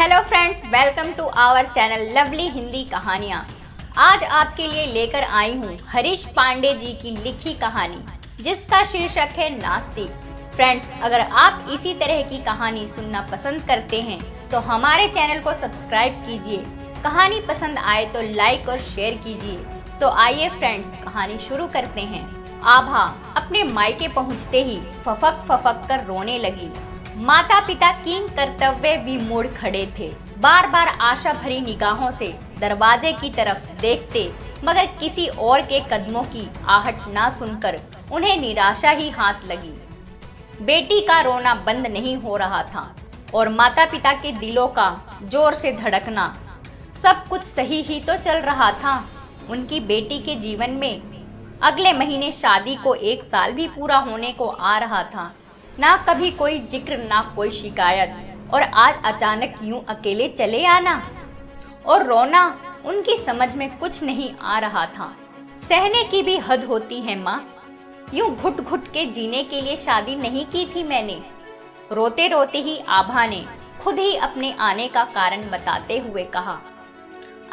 Hello friends, welcome to our channel lovely Hindi कहानियाँ। आज आपके लिए लेकर आई हूँ हरीश पांडे जी की लिखी कहानी, जिसका शीर्षक है नास्तिक। फ्रेंड्स, अगर आप इसी तरह की कहानी सुनना पसंद करते हैं तो हमारे चैनल को सब्सक्राइब कीजिए। कहानी पसंद आए तो लाइक और शेयर कीजिए। तो आइए फ्रेंड्स, कहानी शुरू करते हैं। आभा अपने मायके पहुँचते ही फफक फफक कर रोने लगी। माता पिता किंग कर्तव्य विमूढ़ खड़े थे, बार बार आशा भरी निगाहों से दरवाजे की तरफ देखते, मगर किसी और के कदमों की आहट ना सुनकर उन्हें निराशा ही हाथ लगी। बेटी का रोना बंद नहीं हो रहा था और माता पिता के दिलों का जोर से धड़कना। सब कुछ सही ही तो चल रहा था। उनकी बेटी के जीवन में अगले महीने शादी को 1 साल भी पूरा होने को आ रहा था। ना कभी कोई जिक्र, ना कोई शिकायत, और आज अचानक यूं अकेले चले आना और रोना उनकी समझ में कुछ नहीं आ रहा था। सहने की भी हद होती है माँ, यूं घुट घुट के जीने के लिए शादी नहीं की थी मैंने। रोते रोते ही आभा ने खुद ही अपने आने का कारण बताते हुए कहा।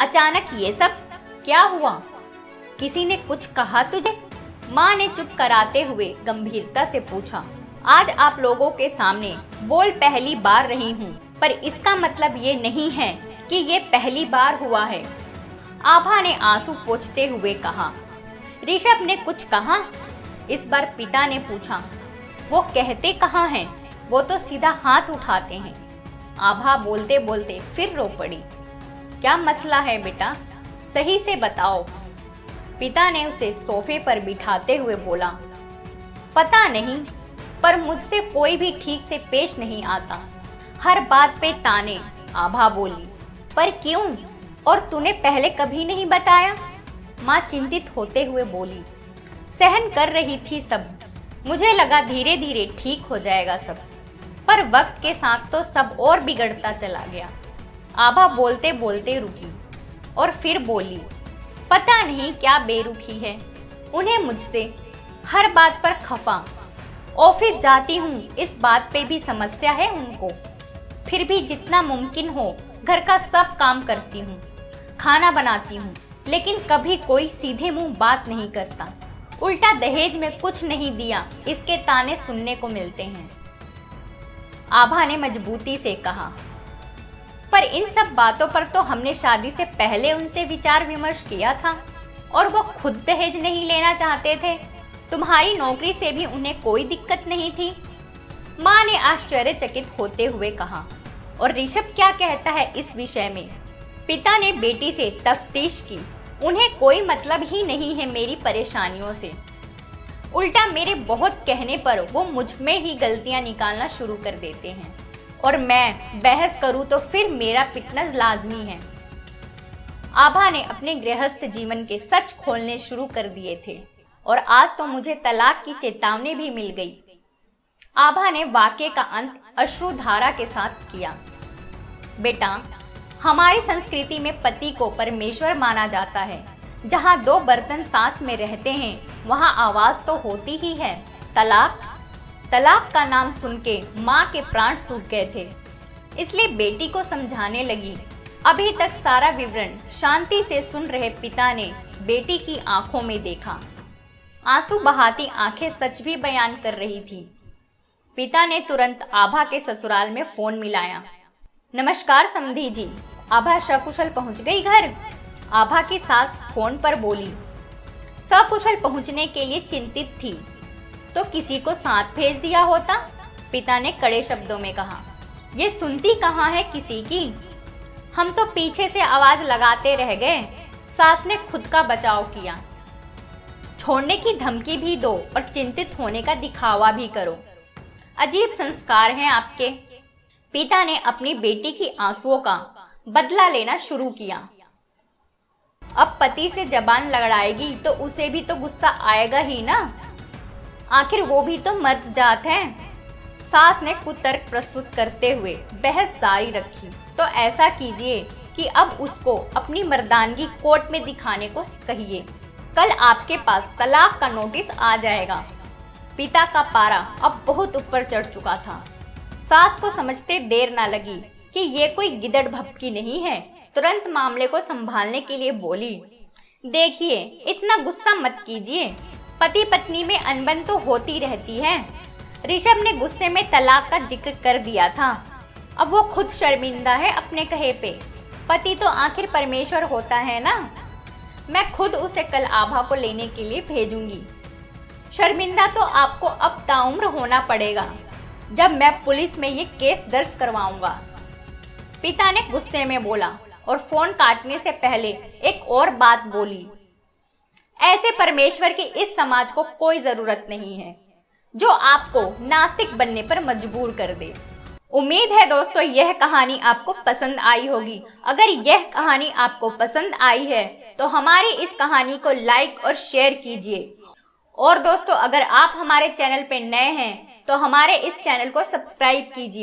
अचानक ये सब क्या हुआ? किसी ने कुछ कहा तुझे? माँ ने चुप कराते हुए गंभीरता से पूछा। आज आप लोगों के सामने बोल पहली बार रही हूँ, पर इसका मतलब ये नहीं है कि ये पहली बार हुआ है। आभा ने आंसू पोंछते हुए कहा। ऋषभ ने कुछ कहा? इस बार पिता ने पूछा। वो कहते कहाँ हैं? वो तो सीधा हाथ उठाते हैं। आभा बोलते बोलते फिर रो पड़ी। क्या मसला है बेटा, सही से बताओ। पिता ने उसे सोफे पर बिठाते हुए बोला। पता नहीं, पर मुझसे कोई भी ठीक से पेश नहीं आता। हर बात पे ताने। आभा बोली। पर क्यों? और तूने पहले कभी नहीं बताया? माँ चिंतित होते हुए बोली। सहन कर रही थी सब। मुझे लगा धीरे धीरे ठीक हो जाएगा सब, पर वक्त के साथ तो सब और बिगड़ता चला गया। आभा बोलते बोलते रुकी और फिर बोली। पता नहीं क्या बेरुखी है उन्हें मुझसे, हर बात पर खफा। ऑफिस जाती हूँ, इस बात पे भी समस्या है उनको। फिर भी जितना मुमकिन हो घर का सब काम करती हूँ, खाना बनाती हूँ, लेकिन कभी कोई सीधे मुंह बात नहीं करता। उल्टा दहेज में कुछ नहीं दिया, इसके ताने सुनने को मिलते हैं। आभा ने मजबूती से कहा। पर इन सब बातों पर तो हमने शादी से पहले उनसे विचार विमर्श किया था और वो खुद दहेज नहीं लेना चाहते थे। तुम्हारी नौकरी से भी उन्हें कोई दिक्कत नहीं थी। माँ ने आश्चर्यचकित होते हुए कहा। और ऋषभ क्या कहता है इस विषय में? पिता ने बेटी से तफ्तीश की। उन्हें कोई मतलब ही नहीं है मेरी परेशानियों से। उल्टा मेरे बहुत कहने पर वो मुझ में ही गलतियां निकालना शुरू कर देते हैं, और मैं बहस करूं तो फिर मेरा पिटना लाजमी है। आभा ने अपने गृहस्थ जीवन के सच खोलने शुरू कर दिए थे और आज तो मुझे तलाक की चेतावनी भी मिल गई। आभा ने वाक्य का अंत अश्रुधारा के साथ किया। बेटा, हमारी संस्कृति में पति को परमेश्वर माना जाता है। जहाँ 2 बर्तन साथ में रहते हैं वहाँ आवाज तो होती ही है। तलाक का नाम सुन के माँ के प्राण सूख गए थे, इसलिए बेटी को समझाने लगी। अभी तक सारा विवरण शांति से सुन रहे पिता ने बेटी की आंखों में देखा। आंसू बहाती आंखें सच भी बयान कर रही थी। पिता ने तुरंत आभा के ससुराल में फोन मिलाया। नमस्कार समधी जी, आभा सकुशल पहुंच गई घर? आभा की सास फोन पर बोली। सकुशल पहुंचने के लिए चिंतित थी तो किसी को साथ भेज दिया होता, पिता ने कड़े शब्दों में कहा। ये सुनती कहाँ है किसी की? हम तो पीछे से आवाज लगाते रह गए। सास ने खुद का बचाव किया। छोड़ने की धमकी भी दो और चिंतित होने का दिखावा भी करो। अजीब संस्कार हैं आपके। पिता ने अपनी बेटी की आंसुओं का बदला लेना शुरू किया। अब पति से जबान लड़ाएगी तो उसे भी तो गुस्सा आएगा ही ना, आखिर वो भी तो मर्द जात है। सास ने कुतर्क प्रस्तुत करते हुए बहस जारी रखी। तो ऐसा कीजिए कि अब उसको अपनी मर्दानगी कोर्ट में दिखाने को कहिए। कल आपके पास तलाक का नोटिस आ जाएगा। पिता का पारा अब बहुत ऊपर चढ़ चुका था। सास को समझते देर ना लगी कि ये कोई गिदड़ भपकी नहीं है, तुरंत मामले को संभालने के लिए बोली, देखिए इतना गुस्सा मत कीजिए, पति पत्नी में अनबन तो होती रहती है। ऋषभ ने गुस्से में तलाक का जिक्र कर दिया था। अब वो खुद शर्मिंदा है अपने कहे पे। पति तो आखिर परमेश्वर होता है ना। मैं खुद उसे कल आभा को लेने के लिए भेजूंगी। शर्मिंदा तो आपको अब ताउम्र होना पड़ेगा, जब मैं पुलिस में ये केस दर्ज करवाऊंगा। पिता ने गुस्से में बोला और फोन काटने से पहले एक और बात बोली, ऐसे परमेश्वर की इस समाज को कोई जरूरत नहीं है जो आपको नास्तिक बनने पर मजबूर कर दे। उम्मीद है दोस्तों यह कहानी आपको पसंद आई होगी। अगर यह कहानी आपको पसंद आई है तो हमारी इस कहानी को लाइक और शेयर कीजिए। और दोस्तों अगर आप हमारे चैनल पे नए हैं तो हमारे इस चैनल को सब्सक्राइब कीजिए।